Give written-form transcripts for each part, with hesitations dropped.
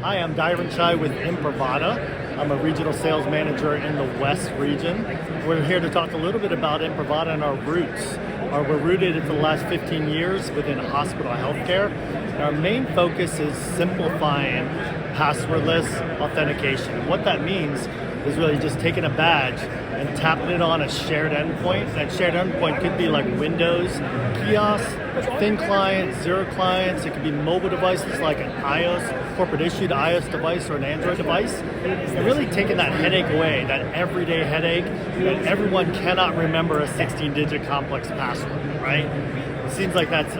Hi, I'm Doreen Galli with Imprivata. I'm a regional sales manager in the West region. We're here to talk a little bit about Imprivata and our roots. We're rooted for the last 15 years within hospital healthcare. And our main focus is simplifying passwordless authentication. What that means is really just taking a badge and tapping it on a shared endpoint. That shared endpoint could be like Windows, kiosks, thin clients, zero clients. It could be mobile devices like an iOS, corporate issued iOS device or an Android device. And really taking that headache away, that everyday headache that everyone cannot remember a 16-digit complex password, right? It seems like that's,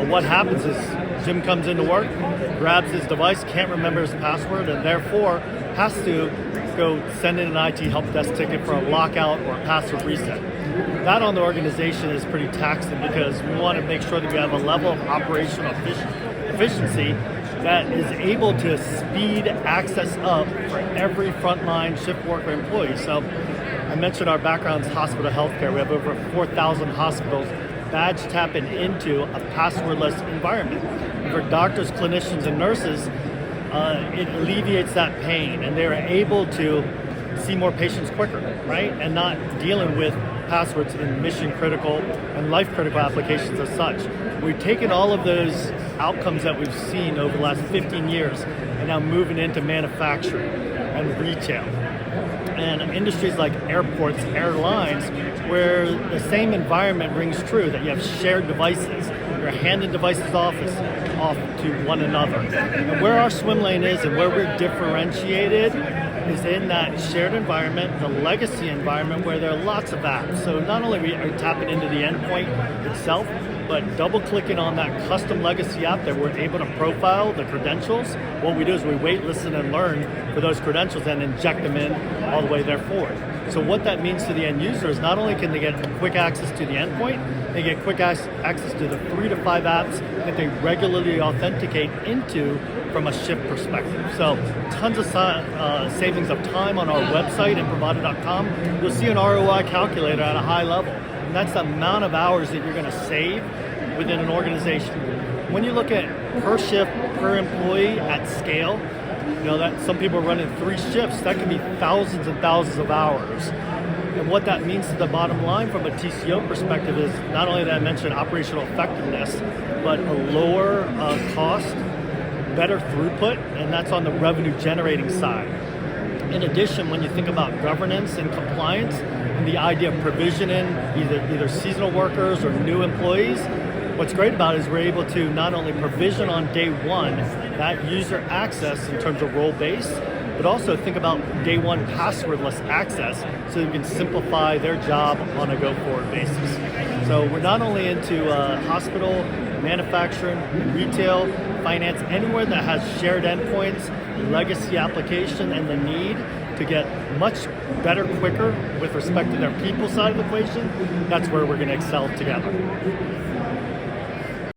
what happens is Jim comes into work, grabs his device, can't remember his password, and therefore has to go send in an IT help desk ticket for a lockout or a password reset. That on the organization is pretty taxing because we want to make sure that we have a level of operational efficiency that is able to speed access up for every frontline shift worker employee. So I mentioned our background is hospital healthcare. We have over 4,000 hospitals badge tapping into a passwordless environment. And for doctors, clinicians, and nurses, it alleviates that pain, and they're able to see more patients quicker, right? And not dealing with passwords in mission critical and life critical applications as such. We've taken all of those outcomes that we've seen over the last 15 years and now moving into manufacturing and retail. And industries like airports, airlines, where the same environment rings true, that you have shared devices, you're handing devices off to one another. And where our swim lane is and where we're differentiated is in that shared environment, the legacy environment where there are lots of apps. So not only are we tapping into the endpoint itself, but double clicking on that custom legacy app that we're able to profile the credentials. What we do is we wait, listen, and learn for those credentials and inject them in all the way there forward. So what that means to the end user is not only can they get quick access to the endpoint, they get quick access to the 3 to 5 apps that they regularly authenticate into from a shift perspective. So tons of savings of time on our website, Imprivata.com. You'll see an ROI calculator at a high level. And that's the amount of hours that you're going to save within an organization. When you look at per shift, per employee at scale, that some people are running 3 shifts, that can be thousands and thousands of hours. And what that means to the bottom line from a TCO perspective is not only that I mentioned operational effectiveness, but a lower cost, better throughput, and that's on the revenue generating side. In addition, when you think about governance and compliance and the idea of provisioning either seasonal workers or new employees, what's great about it is we're able to not only provision on day one that user access in terms of role base, but also think about day one passwordless access so you can simplify their job on a go-forward basis. So we're not only into hospital, manufacturing, retail, finance, anywhere that has shared endpoints, legacy application, and the need to get much better, quicker with respect to their people side of the equation. That's where we're going to excel together.